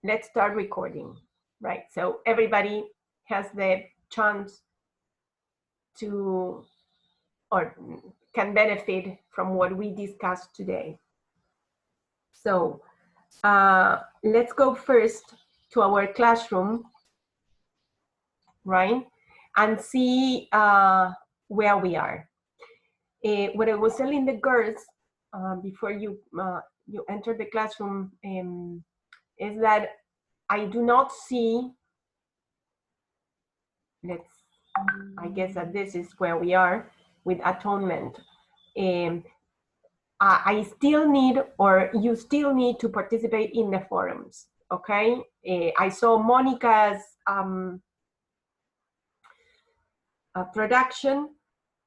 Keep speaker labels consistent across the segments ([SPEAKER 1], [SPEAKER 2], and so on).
[SPEAKER 1] let's start recording, right? So everybody has the chance to, or can benefit from what we discussed today. So let's go first to our classroom, right? And see where we are. What I was telling the girls before you enter the classroom is that I do not see, I guess that this is where we are with atonement. I still need, or you still need to participate in the forums, okay? I saw Monica's production,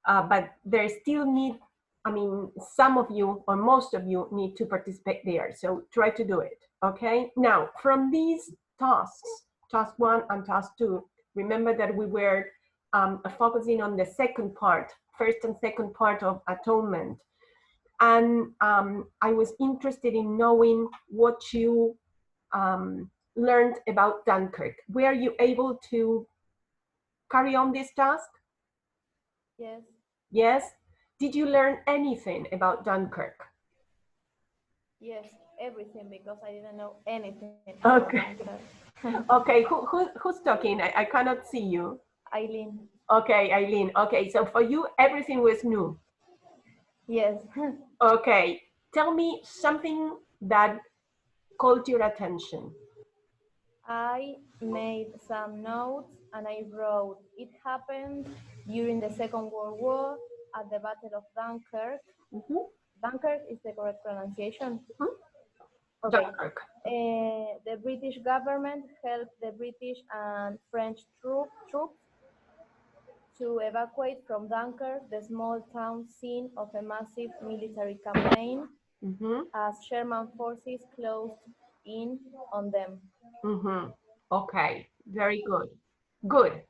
[SPEAKER 1] but there still need, I mean, some of you or most of you need to participate there. So try to do it, okay? Now, from these tasks, task 1 and task 2, remember that we were focusing on the second part, first and second part of atonement. And I was interested in knowing what you learned about Dunkirk. Were you able to carry on this task?
[SPEAKER 2] Yes.
[SPEAKER 1] Yes? Did you learn anything about Dunkirk?
[SPEAKER 2] Yes, everything, because I didn't know anything.
[SPEAKER 1] Okay. Okay, who's talking? I cannot see you.
[SPEAKER 2] Eileen.
[SPEAKER 1] Okay, Eileen. Okay, so for you, everything was new.
[SPEAKER 2] Yes.
[SPEAKER 1] Okay, tell me something that caught your attention.
[SPEAKER 2] I made some notes and I wrote, it happened during the Second World War at the Battle of Dunkirk. Dunkirk is the correct pronunciation. Okay.
[SPEAKER 1] Dunkirk.
[SPEAKER 2] The British government helped the British and French troops to evacuate from Dunkirk, the small town scene of a massive military campaign, as Sherman forces closed in on them.
[SPEAKER 1] Okay, very good. Good,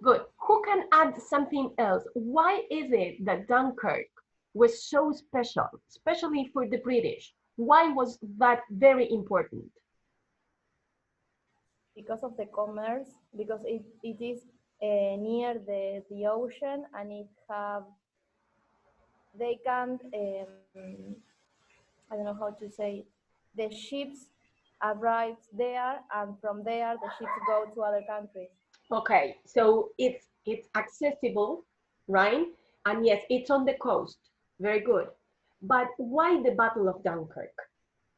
[SPEAKER 1] good. Who can add something else? Why is it that Dunkirk was so special, especially for the British? Why was that very important?
[SPEAKER 2] Because of the commerce, because it is near the ocean, and they can, I don't know how to say it, the ships arrive there, and from there the ships go to other countries.
[SPEAKER 1] Okay, so it's accessible, right? And yes, it's on the coast. Very good. But why the Battle of Dunkirk?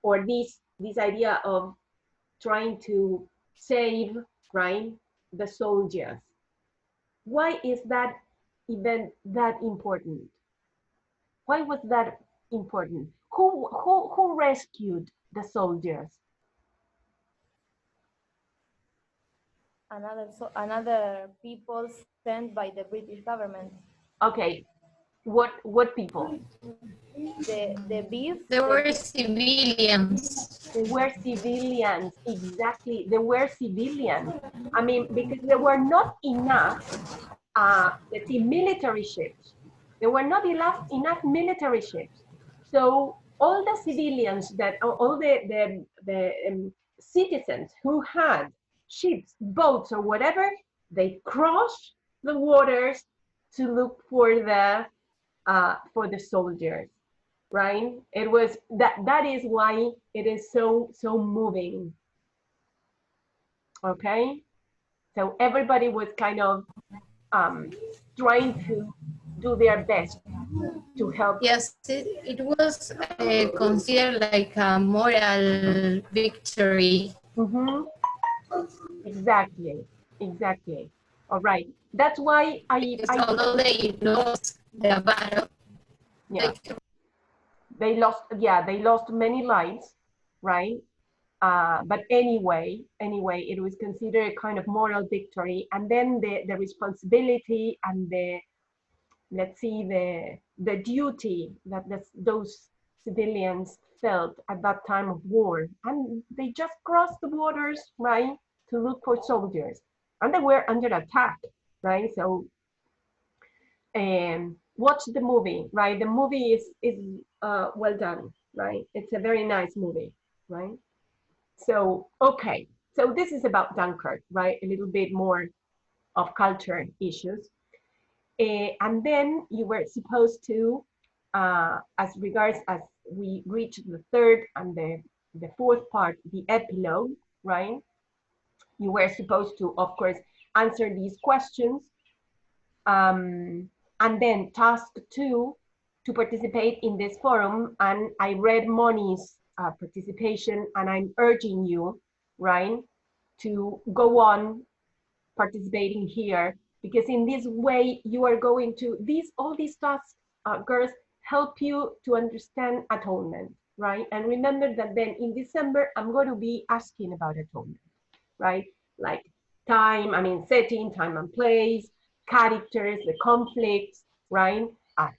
[SPEAKER 1] Or this idea of trying to save, right, the soldiers? Why is that event that important? Why was that important? Who rescued the soldiers?
[SPEAKER 2] Another people sent by the British government.
[SPEAKER 1] Okay, what people?
[SPEAKER 2] The beef.
[SPEAKER 3] There were civilians.
[SPEAKER 1] They were civilians, exactly. They were civilians. I mean, because there were not enough, let's see, military ships. There were not enough military ships. So all the civilians all the citizens who had ships, boats, or whatever, they crossed the waters to look for the soldiers. Right? It was that is why it is so moving. Okay, so everybody was kind of trying to do their best to help.
[SPEAKER 3] Yes, it was considered like a moral victory.
[SPEAKER 1] Exactly. All right, that's why
[SPEAKER 3] because although they lost the battle,
[SPEAKER 1] yeah, they lost many lives, right? But anyway, it was considered a kind of moral victory. And then the responsibility and let's see, the duty that those civilians felt at that time of war. And they just crossed the waters, right, to look for soldiers. And they were under attack, right? So watch the movie, right? The movie is well done, right? It's a very nice movie, right? So, okay. So this is about Dunkirk, right? A little bit more of culture issues. And then you were supposed to, as regards as we reach the third and the fourth part, the epilogue, right? You were supposed to, of course, answer these questions. And then task 2, to participate in this forum. And I read Moni's participation, and I'm urging you, right, to go on participating here, because in this way you are going to, all these tasks, girls, help you to understand atonement, right? And remember that then in December, I'm going to be asking about atonement, right? Like time, setting, time and place, characters, the conflicts, right?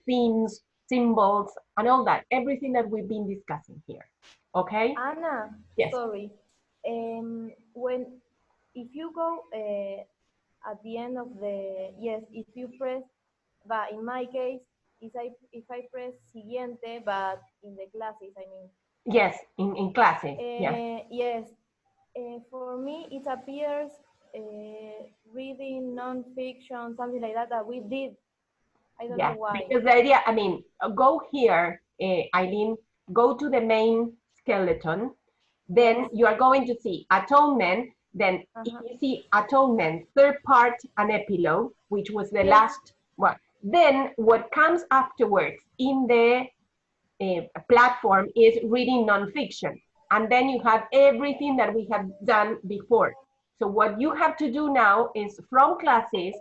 [SPEAKER 1] Themes, symbols, and all that, everything that we've been discussing here, okay?
[SPEAKER 2] Anna,
[SPEAKER 1] Yes.
[SPEAKER 2] sorry. If you go at the end of the, yes, if you press, but in my case, if I press siguiente, but in the classes, I mean.
[SPEAKER 1] Yes, in classes, yeah.
[SPEAKER 2] Yes, for me, it appears reading non-fiction, something like that, that we did. I don't know why.
[SPEAKER 1] Because the idea, go here, Eileen, go to the main skeleton, then
[SPEAKER 2] Yes.
[SPEAKER 1] you are going to see atonement, then if you see atonement, third part and epilogue, which was the last one. Then what comes afterwards in the platform is reading nonfiction. And then you have everything that we have done before. So what you have to do now is from classes,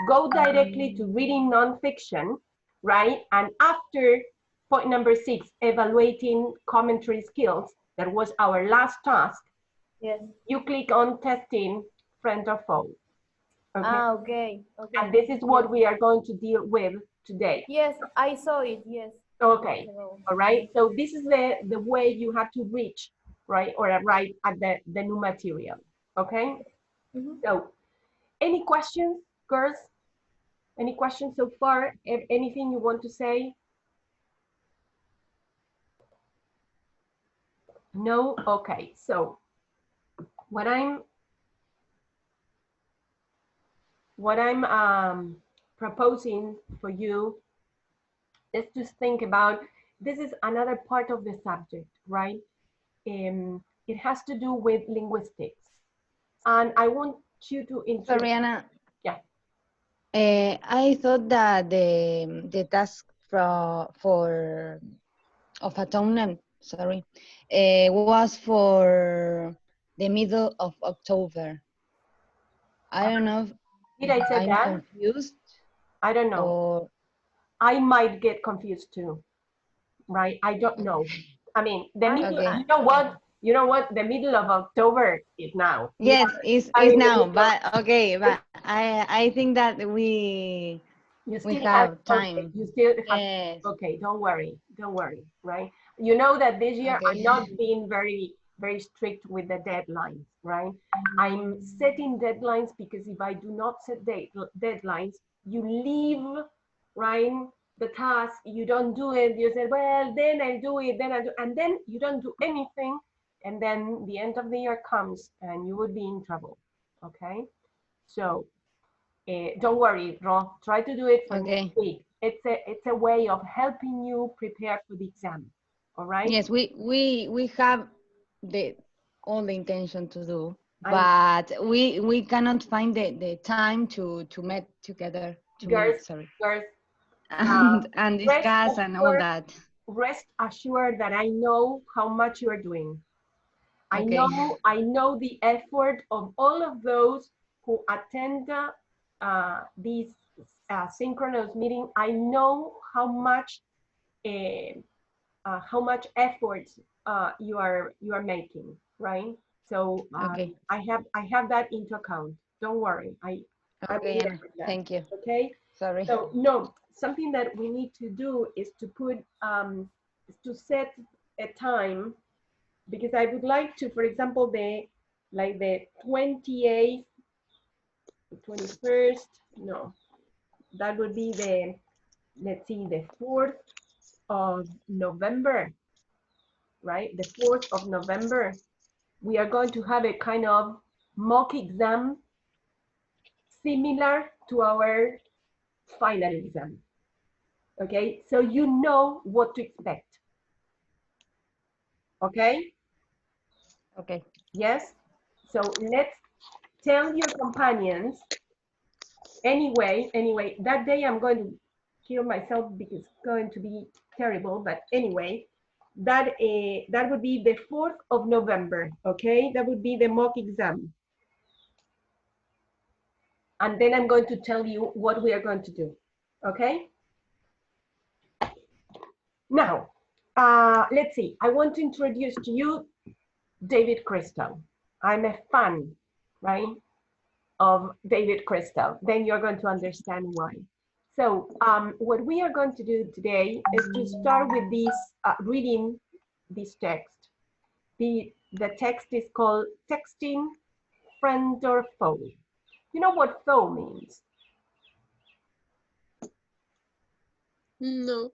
[SPEAKER 1] go directly to reading nonfiction, right? And after point number 6, evaluating commentary skills, that was our last task.
[SPEAKER 2] Yes.
[SPEAKER 1] You click on testing friend or foe. Okay.
[SPEAKER 2] Okay.
[SPEAKER 1] And this is what we are going to deal with today.
[SPEAKER 2] Yes, I saw it. Yes.
[SPEAKER 1] Okay. All right. So this is the way you have to reach, right, or arrive at the new material. Okay. So any questions, girls? Any questions so far? Anything you want to say? No? Okay. So what I'm proposing for you is to think about, this is another part of the subject, right? It has to do with linguistics. And I want you to introduce.
[SPEAKER 4] Sorry, Anna.
[SPEAKER 1] Yeah.
[SPEAKER 4] I thought that the task of atonement, sorry, was for the middle of October. I don't know
[SPEAKER 1] Did I say
[SPEAKER 4] I'm
[SPEAKER 1] that?
[SPEAKER 4] confused.
[SPEAKER 1] I don't know.
[SPEAKER 4] Or...
[SPEAKER 1] I might get confused too, right? I don't know. The middle,
[SPEAKER 4] okay.
[SPEAKER 1] You know what? The middle of October is now.
[SPEAKER 4] Yes, it's now, but okay, but I think that we have time.
[SPEAKER 1] Okay, you still have,
[SPEAKER 4] yes.
[SPEAKER 1] Okay, don't worry, right? You know that this year
[SPEAKER 4] Okay.
[SPEAKER 1] I'm not being very, very strict with the deadlines, right? I'm setting deadlines because if I do not set deadlines, you leave, right, the task, you don't do it, you say, well, then I do it, and then you don't do anything, and then the end of the year comes and you would be in trouble, okay? So don't worry, Ron, try to do it for next week. It's a way of helping you prepare for the exam, all right?
[SPEAKER 4] Yes, we have all the intention to do, but we cannot find the time to meet together,
[SPEAKER 1] girls,
[SPEAKER 4] and discuss and all that.
[SPEAKER 1] Rest assured that I know how much you are doing. I know the effort of all of those who attend these synchronous meeting. I know how much effort you are making, right? So I have that into account. Don't worry.
[SPEAKER 4] Okay, thank you.
[SPEAKER 1] Okay.
[SPEAKER 4] Sorry.
[SPEAKER 1] So no, something that we need to do is to put to set a time, because I would like to, for example, the 28th, the 21st, no, that would be the, let's see, the 4th of November, right? The 4th of November. we are going to have a kind of mock exam similar to our final exam. Okay, so you know what to expect. Okay?
[SPEAKER 4] Okay.
[SPEAKER 1] Yes? So let's tell your companions. Anyway, that day I'm going to kill myself because it's going to be terrible, but anyway, that would be the 4th of November, okay? That would be the mock exam. And then I'm going to tell you what we are going to do, okay? Now, let's see. I want to introduce to you David Crystal. I'm a fan, right, of David Crystal. Then you're going to understand why. So what we are going to do today is to start with this, reading this text. The text is called Texting Friend or Foe. You know what foe means?
[SPEAKER 5] No.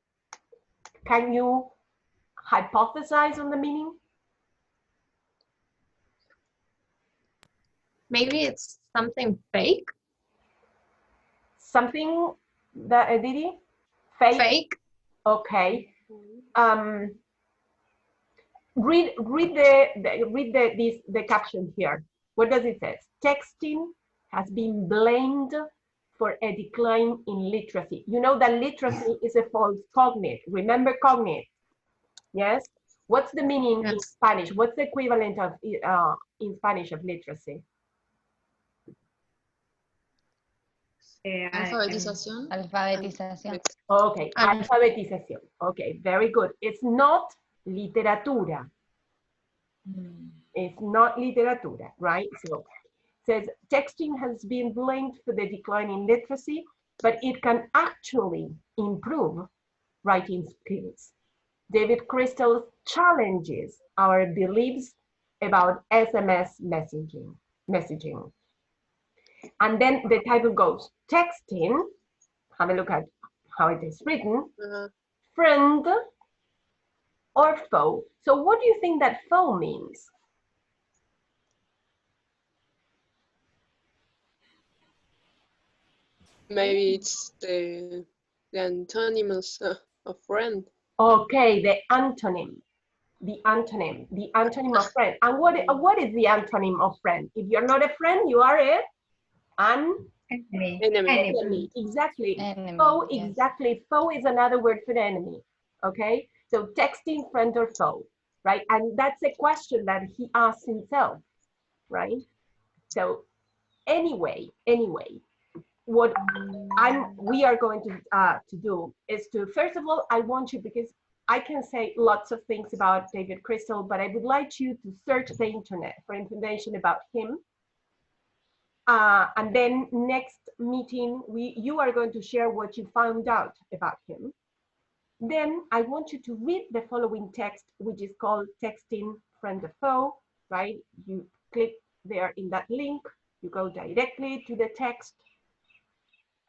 [SPEAKER 1] Can you hypothesize on the meaning?
[SPEAKER 3] Maybe it's something fake.
[SPEAKER 1] Something that Didi? Fake?
[SPEAKER 3] Fake.
[SPEAKER 1] Okay. Read the caption here. What does it say? Texting has been blamed for a decline in literacy. You know that literacy is a false cognate. Remember cognate? Yes. What's the meaning in Spanish? What's the equivalent of in Spanish of literacy?
[SPEAKER 5] Alfabetización.
[SPEAKER 4] Alfabetización.
[SPEAKER 1] Okay, alfabetización. Okay, very good. It's not literatura. It's not literatura, right? So it says texting has been blamed for the decline in literacy, but it can actually improve writing skills. David Crystal challenges our beliefs about SMS messaging. And then the title goes, texting, have a look at how it is written, friend or foe. So what do you think that foe means?
[SPEAKER 5] Maybe it's the antonyms of friend.
[SPEAKER 1] Okay, the antonym of friend. And what is the antonym of friend? If you're not a friend, you are an enemy. Exactly.
[SPEAKER 4] Enemy,
[SPEAKER 1] Foe,
[SPEAKER 4] yes.
[SPEAKER 1] exactly. Foe is another word for enemy. Okay, so texting friend or foe, right? And that's a question that he asks himself, right? So anyway, what we are going to do is to, first of all, I want you, because I can say lots of things about David Crystal, but I would like you to search the internet for information about him. And then next meeting, you are going to share what you found out about him. Then I want you to read the following text, which is called Texting Friend or Foe, right? You click there in that link, you go directly to the text,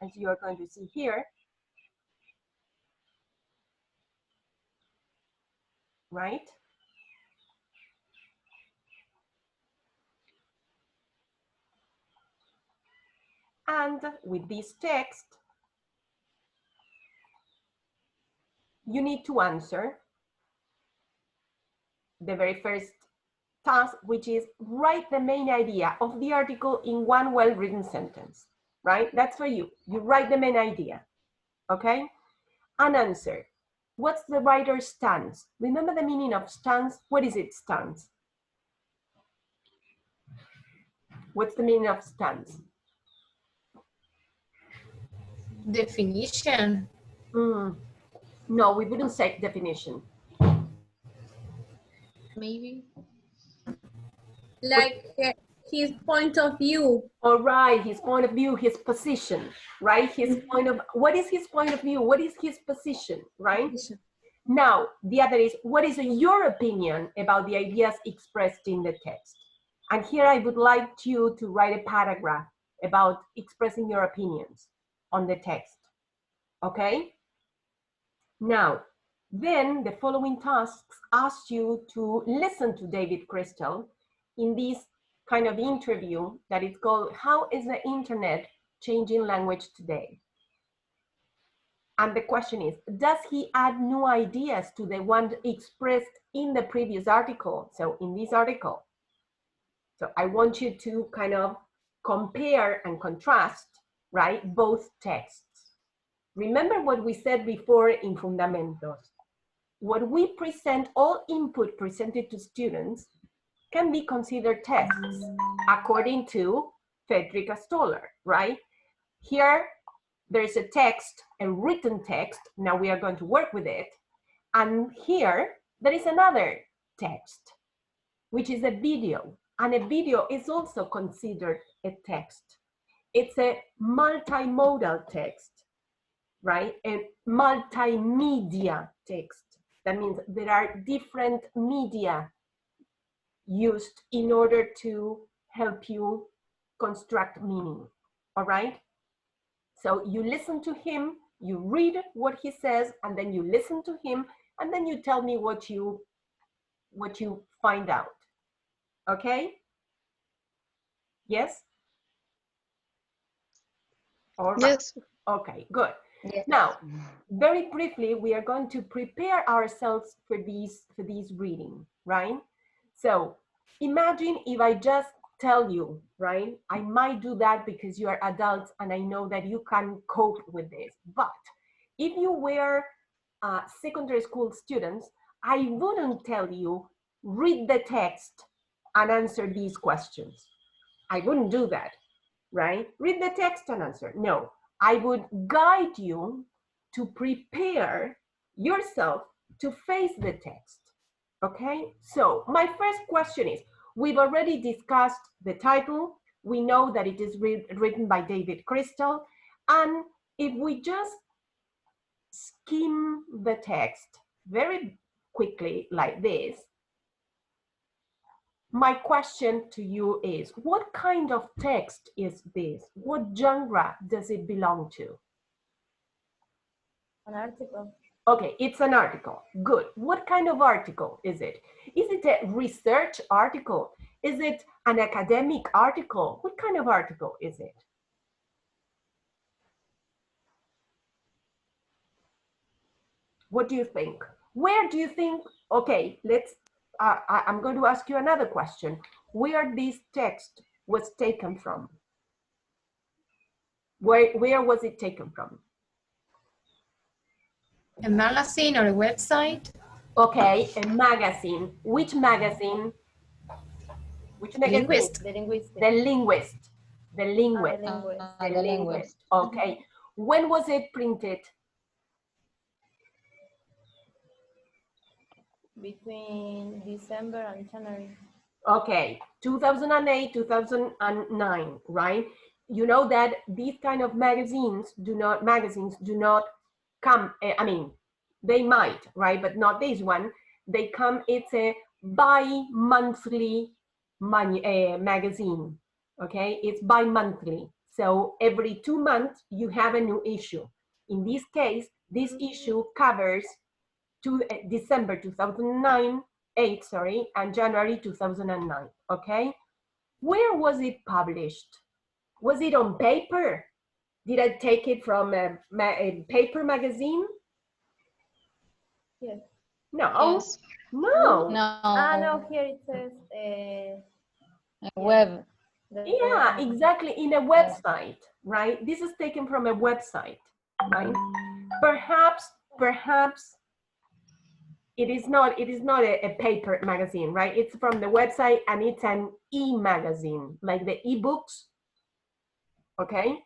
[SPEAKER 1] as you are going to see here. Right? And with this text, you need to answer the very first task, which is write the main idea of the article in one well-written sentence, right? That's for you. You write the main idea, okay? And answer. What's the writer's stance? Remember the meaning of stance? What is it, stance? What's the meaning of stance?
[SPEAKER 3] Definition.
[SPEAKER 1] No, we wouldn't say definition.
[SPEAKER 5] Maybe.
[SPEAKER 6] Like his point of view.
[SPEAKER 1] All right, his point of view, his position, right? His point of, what is his point of view? What is his position, right? Now, the other is, what is your opinion about the ideas expressed in the text? And here I would like you to write a paragraph about expressing your opinions on the text, okay? Now, then the following tasks ask you to listen to David Crystal in this kind of interview that is called, How is the Internet Changing Language Today? And the question is, does he add new ideas to the one expressed in the previous article? So in this article. So I want you to kind of compare and contrast, right, both texts. Remember what we said before in Fundamentos. What we present, all input presented to students can be considered texts according to Fredrika Stoller, right? Here, there's a text, a written text. Now we are going to work with it. And here, there is another text, which is a video. And a video is also considered a text. It's a multimodal text, right? A multimedia text. That means there are different media used in order to help you construct meaning, all right? So you listen to him, you read what he says, and then you listen to him, and then you tell me what you find out, okay? Yes? All right.
[SPEAKER 5] Yes.
[SPEAKER 1] Okay, good.
[SPEAKER 4] Yes.
[SPEAKER 1] Now, very briefly, we are going to prepare ourselves for these reading, right? So imagine if I just tell you, right? I might do that because you are adults and I know that you can cope with this. But if you were secondary school students, I wouldn't tell you, read the text and answer these questions. I wouldn't do that, right? Read the text and answer. No, I would guide you to prepare yourself to face the text, okay? So my first question is, we've already discussed the title. We know that it is written by David Crystal. And if we just skim the text very quickly like this, my question to you is, what kind of text is this? What genre does it belong to?
[SPEAKER 2] An article.
[SPEAKER 1] Okay, it's an article. Good. What kind of article is it? Is it a research article? Is it an academic article? What kind of article is it? What do you think? Where do you think, okay, let's, I'm going to ask you another question. Where this text was taken from? Where was it taken from?
[SPEAKER 3] A magazine or a website?
[SPEAKER 1] Okay, a magazine. Which magazine? Which magazine?
[SPEAKER 3] Linguist.
[SPEAKER 2] The linguistic.
[SPEAKER 1] The Linguist. The Linguist.
[SPEAKER 2] The linguist.
[SPEAKER 1] The Linguist. Okay. When was it printed?
[SPEAKER 2] Between December and January.
[SPEAKER 1] Okay, 2008, 2009, right? You know that these kind of magazines do not come, I mean, they might, right? But not this one. They come, it's a bi-monthly magazine, okay? It's bi-monthly. So every 2 months, you have a new issue. In this case, this issue covers December 2008, and January 2009, okay? Where was it published? Was it on paper? Did I take it from a paper magazine?
[SPEAKER 2] Yes.
[SPEAKER 1] No.
[SPEAKER 5] Yes.
[SPEAKER 1] No.
[SPEAKER 4] No.
[SPEAKER 2] No, here it says
[SPEAKER 4] Web.
[SPEAKER 1] Yeah, exactly, in a website, right? This is taken from a website, right? Perhaps it is not a paper magazine, right? It's from the website and it's an e-magazine, like the e-books. Okay,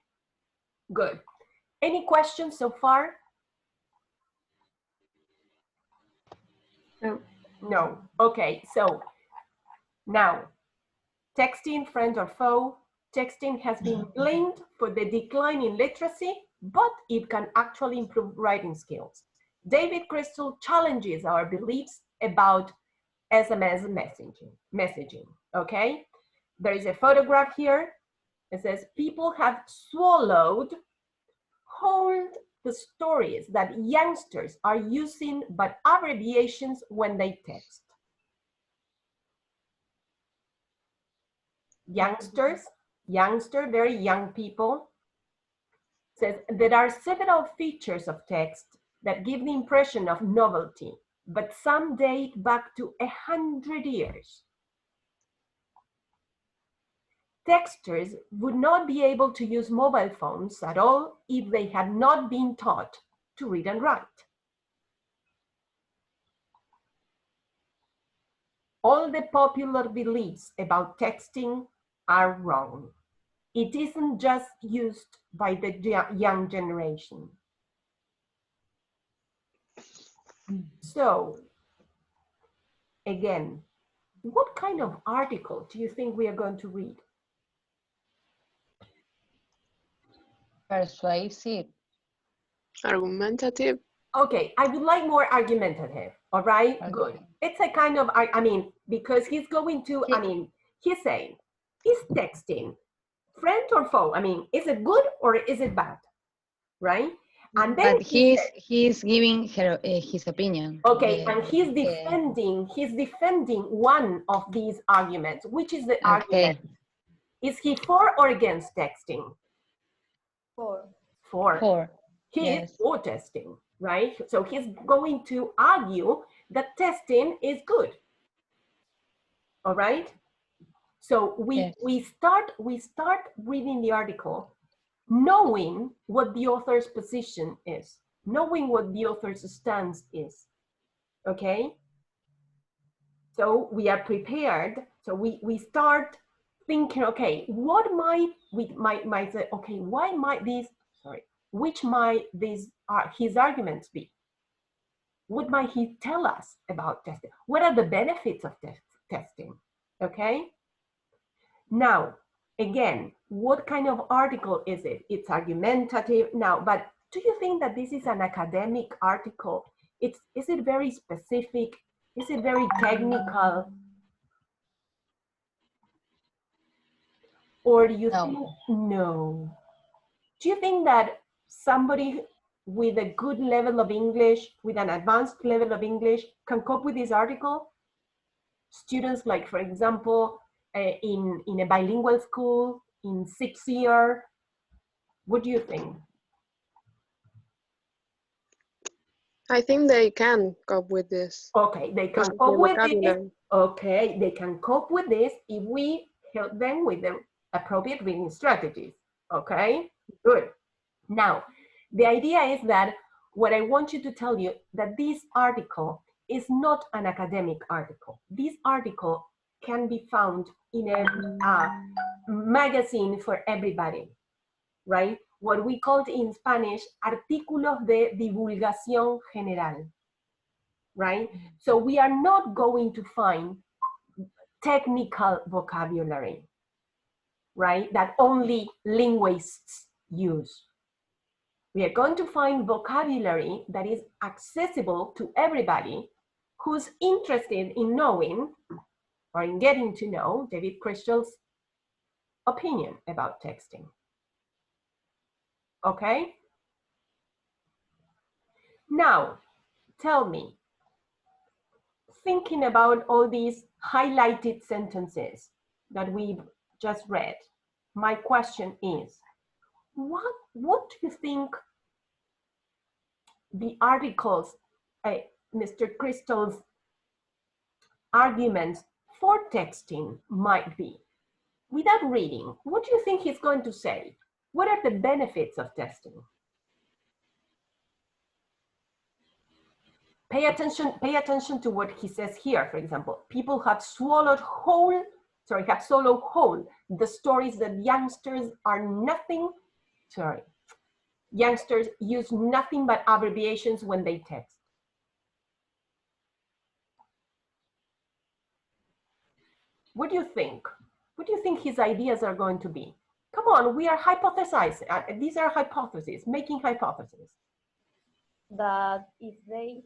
[SPEAKER 1] good. Any questions so far? No. Okay, so now, texting, friend or foe, texting has been blamed for the decline in literacy, but it can actually improve writing skills. David Crystal challenges our beliefs about SMS messaging, okay? There is a photograph here. It says, people have swallowed whole the stories that youngsters are using but abbreviations when they text. very young people, says there are several features of text that give the impression of novelty, but some date back to 100 years. Texters would not be able to use mobile phones at all if they had not been taught to read and write. All the popular beliefs about texting are wrong. It isn't just used by the young generation. So, again, what kind of article do you think we are going to read?
[SPEAKER 4] Persuasive.
[SPEAKER 5] Argumentative.
[SPEAKER 1] Okay, I would like more argumentative, all right?
[SPEAKER 4] Okay.
[SPEAKER 1] Good. It's a kind of, I mean, because he's going to, I mean, he's saying, is texting friend or foe? I mean, is it good or is it bad, right? And then
[SPEAKER 4] But he's giving her his opinion.
[SPEAKER 1] Okay, and he's defending one of these arguments. Which is the argument? Is he for or against texting?
[SPEAKER 2] For.
[SPEAKER 1] For. He is for testing, right? So he's going to argue that testing is good. All right? So we start reading the article knowing what the author's position is, knowing what the author's stance is. Okay? So we are prepared. So we start thinking, okay, what might we might say, okay, why might these, which might these are his arguments be? What might he tell us about testing? What are the benefits of testing? Okay. Now, again, what kind of article is it? It's argumentative. Now, but do you think that this is an academic article? Is it very specific? Is it very technical? Or do you think, no? Do you think that somebody with a good level of English, with an advanced level of English, can cope with this article? Students like, for example, in a bilingual school, in 6th year, what do you think?
[SPEAKER 5] I think they can cope with this.
[SPEAKER 1] Okay, they can cope with this. Okay, they can cope with this if we help them with the appropriate reading strategies. Okay, good. Now, the idea is that what I want you to tell you that this article is not an academic article. This article can be found in a magazine for everybody, right? What we called in Spanish, artículos de divulgación general, right? So we are not going to find technical vocabulary, right? That only linguists use. We are going to find vocabulary that is accessible to everybody who's interested in knowing or in getting to know David Crystal's opinion about texting. Okay? Now, tell me, thinking about all these highlighted sentences that we've just read, my question is, what do you think the articles, Mr. Crystal's arguments for texting might be? Without reading, what do you think he's going to say? What are the benefits of texting? Pay attention to what he says here, for example. People have swallowed whole the stories that youngsters are nothing, youngsters use nothing but abbreviations when they text. What do you think? What do you think his ideas are going to be? Come on, we are hypothesizing. These are hypotheses, making hypotheses.
[SPEAKER 2] That if they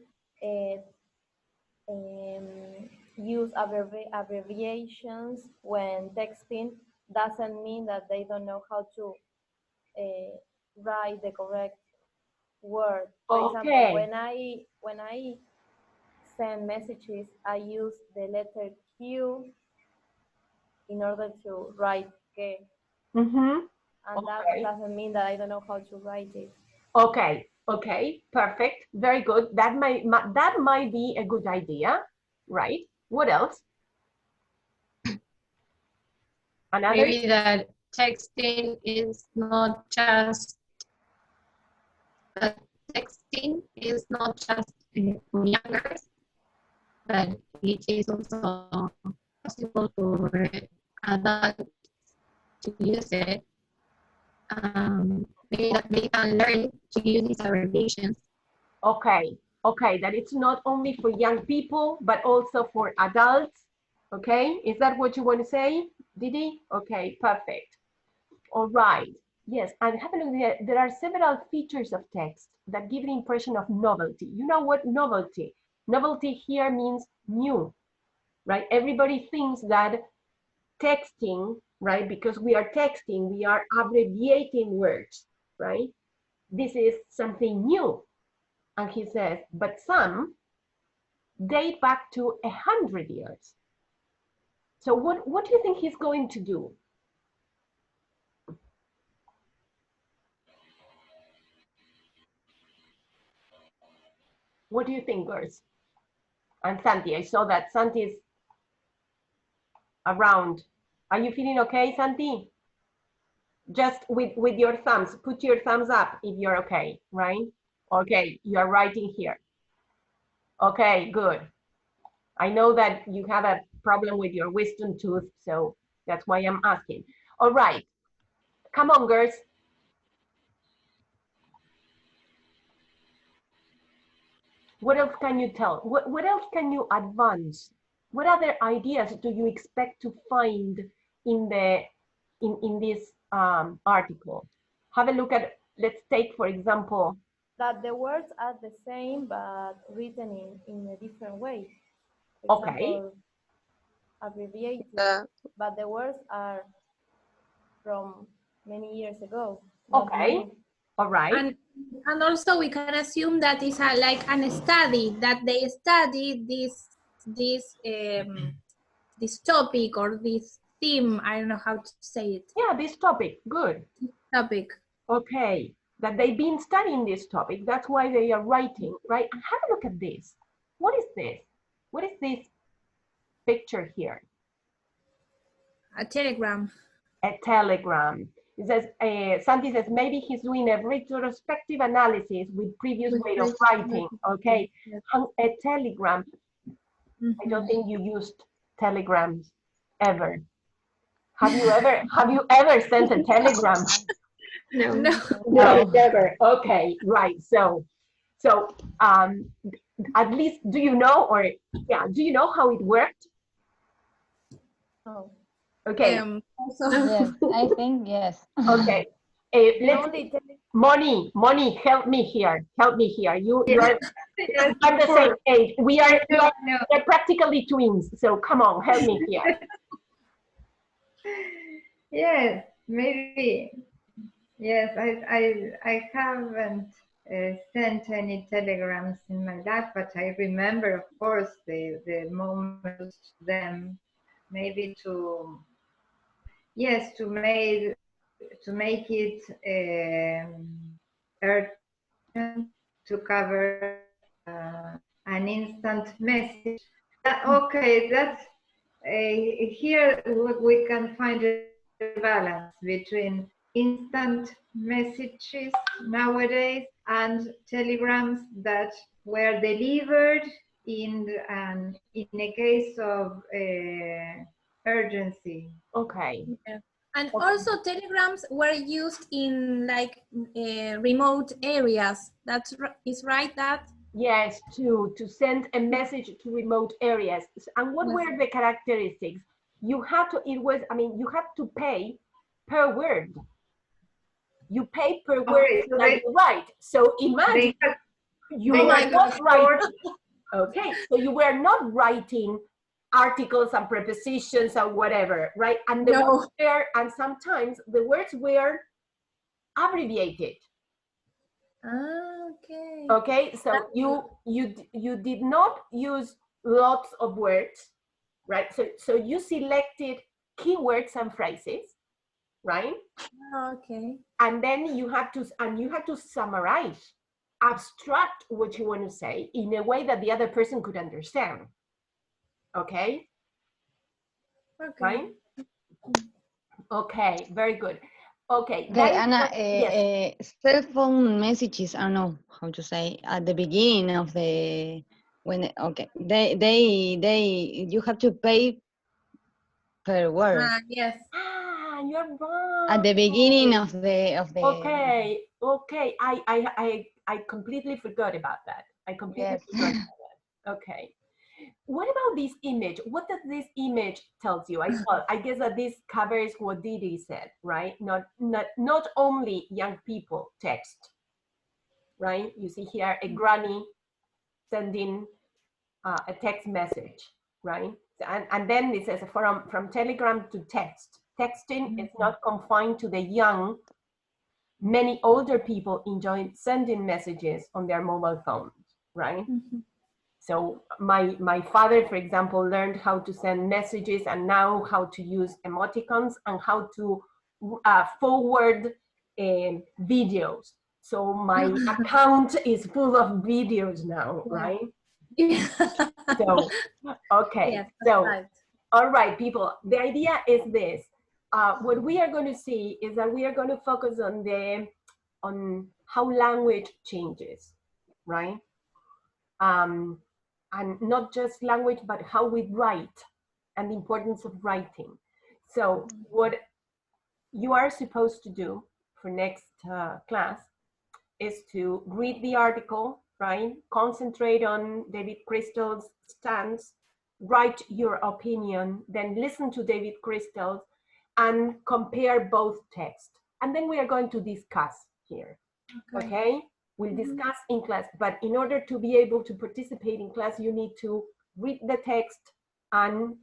[SPEAKER 2] use abbreviations when texting, doesn't mean that they don't know how to write the correct word. For example, when I send messages, I use the letter Q in order to write que.
[SPEAKER 1] Mm-hmm.
[SPEAKER 2] And that doesn't mean that I don't know how to write it.
[SPEAKER 1] Okay, okay, perfect, very good. That might be a good idea, right? What else? Another?
[SPEAKER 3] Maybe that texting is not just for younger, but it is also possible for adults to use it. Maybe that they can learn to use these abbreviations.
[SPEAKER 1] Okay, okay, that it's not only for young people, but also for adults. Okay, is that what you want to say, Didi? Okay, perfect. All right, yes, and have a look there. There are several features of text that give the impression of novelty. You know what novelty? Novelty here means new, right? Everybody thinks that texting, right? Because we are texting, we are abbreviating words, right? This is something new. And he says, but some date back to 100 years. So what do you think he's going to do? What do you think, girls? And Santi, I saw that Santi's around. Are you feeling okay, Santi? Just with your thumbs, put your thumbs up if you're okay, right? Okay, you're writing here. Okay, good. I know that you have a problem with your wisdom tooth, so that's why I'm asking. All right, come on, girls. What else can you tell? What else can you advance? What other ideas do you expect to find in this article? Have a look at, let's take, for example,
[SPEAKER 2] that the words are the same but written in a different way. For example, abbreviated, but the words are from many years ago.
[SPEAKER 1] Okay, all right.
[SPEAKER 6] And also we can assume that it's like a study, that they study this topic or this theme. I don't know how to say it.
[SPEAKER 1] Yeah, this topic, good.
[SPEAKER 6] Topic.
[SPEAKER 1] Okay, that they've been studying this topic. That's why they are writing, right? And have a look at this. What is this? What is this picture here?
[SPEAKER 6] A telegram.
[SPEAKER 1] A telegram. It says, Santi says, maybe he's doing a retrospective analysis with previous way of writing. Okay, a telegram. I don't think you used telegrams ever. Have you ever sent a telegram?
[SPEAKER 6] No,
[SPEAKER 1] never. Okay, right. So at least do you know, or yeah, do you know how it worked?
[SPEAKER 2] Oh.
[SPEAKER 1] Okay.
[SPEAKER 4] Yes, I think yes.
[SPEAKER 1] Okay. Moni, help me here. Help me here. You are the same age. We are we're practically twins. So come on, help me here.
[SPEAKER 7] Yes, maybe. Yes, I haven't sent any telegrams in my life, but I remember, of course, the moment them maybe to make it urgent to cover an instant message. Okay, that's here we can find a balance between instant messages nowadays and telegrams that were delivered in a case of urgency.
[SPEAKER 1] Okay.
[SPEAKER 6] Yeah. And also telegrams were used in like remote areas. Is right that?
[SPEAKER 1] Yes, to send a message to remote areas. And what were the characteristics? You had to, you had to pay per word. You pay per word that you write. So imagine you were not writing. Okay, so you were not writing articles and prepositions and whatever, right? And the words were, and sometimes the words were abbreviated.
[SPEAKER 6] Okay.
[SPEAKER 1] Okay, so you did not use lots of words, right? So you selected keywords and phrases, right?
[SPEAKER 6] Okay.
[SPEAKER 1] And then you have to summarize, abstract what you want to say in a way that the other person could understand. Okay?
[SPEAKER 6] Okay.
[SPEAKER 1] Right? Okay, very good. Okay.
[SPEAKER 4] Okay, Anna,
[SPEAKER 1] Yes.
[SPEAKER 4] cell phone messages, I don't know how to say, at the beginning of the, when, okay, you have to pay per word.
[SPEAKER 6] Yes.
[SPEAKER 1] Ah, you're right.
[SPEAKER 4] At the beginning of the.
[SPEAKER 1] Okay, okay. I completely forgot about that. I completely
[SPEAKER 4] Yes.
[SPEAKER 1] forgot about that. Okay. What about this image? What does this image tells you? I guess that this covers what Pdce said, right? Not only young people text, right? You see here a granny sending a text message, right? And then it says from Telegram to text. Texting is not confined to the young. Many older people enjoy sending messages on their mobile phones, right? So my father, for example, learned how to send messages and now how to use emoticons and how to forward videos. So my account is full of videos now, right? So, okay.
[SPEAKER 6] Yes,
[SPEAKER 1] So,
[SPEAKER 6] right.
[SPEAKER 1] all right, people, the idea is this. What we are going to see is that we are going to focus on how language changes, right? And not just language, but how we write and the importance of writing. So what you are supposed to do for next class is to read the article, right? Concentrate on David Crystal's stance, write your opinion, then listen to David Crystal's and compare both texts. And then we are going to discuss here, okay? We'll discuss in class, but in order to be able to participate in class, you need to read the text and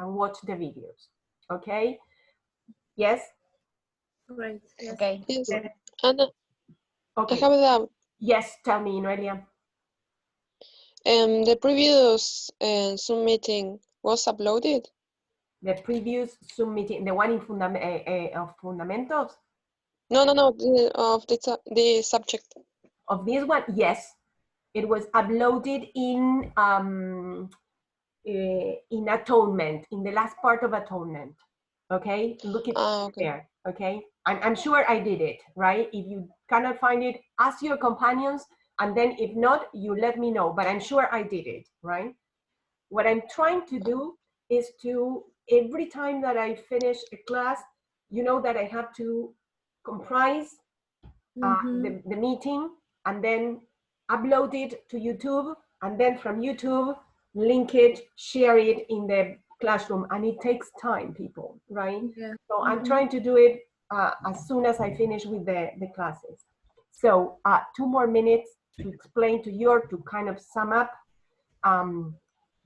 [SPEAKER 1] watch the videos, okay? Yes?
[SPEAKER 6] Great. Yes.
[SPEAKER 4] Okay.
[SPEAKER 5] Yes. Anna, I
[SPEAKER 1] Okay.
[SPEAKER 5] have a doubt.
[SPEAKER 1] Yes, tell me, Noelia.
[SPEAKER 5] The previous Zoom meeting was uploaded?
[SPEAKER 1] The previous Zoom meeting, the one in of Fundamentos?
[SPEAKER 5] No, of the subject.
[SPEAKER 1] Of this one, yes. It was uploaded in Atonement, in the last part of Atonement. Okay, look it
[SPEAKER 5] Okay.
[SPEAKER 1] there. Okay, I'm sure I did it, right? If you cannot find it, ask your companions, and then if not, you let me know. But I'm sure I did it, right? What I'm trying to do is to, every time that I finish a class, you know that I have to comprise the meeting and then upload it to YouTube, and then from YouTube, link it, share it in the classroom. And it takes time, people, right?
[SPEAKER 6] Yeah.
[SPEAKER 1] So I'm trying to do it as soon as I finish with the classes. So 2 more minutes to explain to you, or to kind of sum up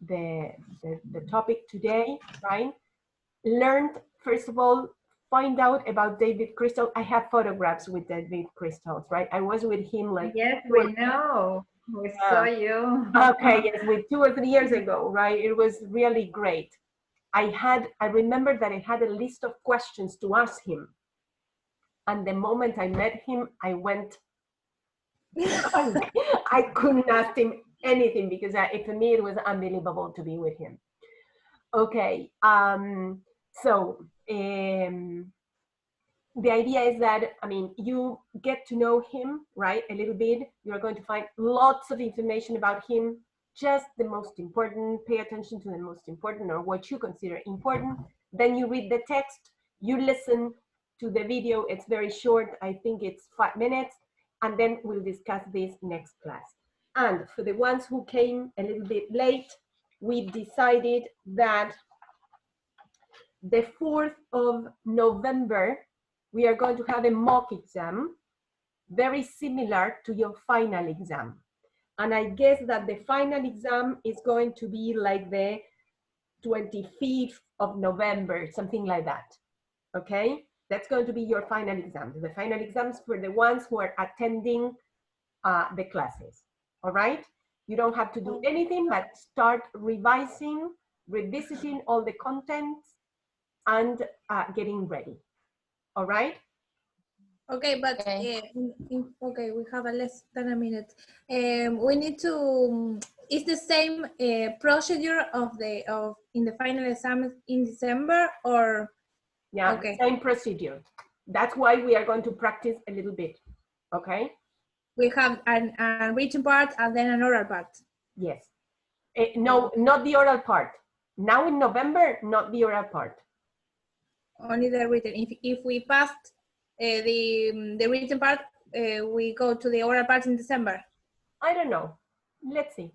[SPEAKER 1] the topic today, right? Learned, first of all, find out about David Crystal. I have photographs with David Crystals, right? I was with him like—
[SPEAKER 7] Yes, we know. We saw you.
[SPEAKER 1] Okay, yes, with 2 or 3 years ago, right? It was really great. I remember that I had a list of questions to ask him. And the moment I met him, I went, I couldn't ask him anything, because for me, it was unbelievable to be with him. Okay, so the idea is that, I mean, you get to know him, right, a little bit. You're going to find lots of information about him, just the most important. Pay attention to the most important, or what you consider important. Then you read the text, you listen to the video. It's very short. I think it's 5 minutes. And then we'll discuss this next class. And for the ones who came a little bit late, we decided that the 4th of November, we are going to have a mock exam, very similar to your final exam. And I guess that the final exam is going to be like the 25th of November, something like that, okay? That's going to be your final exam. The final exams for the ones who are attending the classes, all right? You don't have to do anything but start revising, revisiting all the contents, and getting ready. All right?
[SPEAKER 6] Okay, but
[SPEAKER 3] Okay.
[SPEAKER 6] okay, we have a less than a minute. We need to. It's the same procedure in the final exam in December, or
[SPEAKER 1] Yeah,
[SPEAKER 6] okay.
[SPEAKER 1] same procedure. That's why we are going to practice a little bit. Okay?
[SPEAKER 6] We have a written part and then an oral part.
[SPEAKER 1] Yes. No, not the oral part. Now in November, not the oral part.
[SPEAKER 6] Only the written. If we passed the written part, we go to the oral part in December.
[SPEAKER 1] I don't know. Let's see.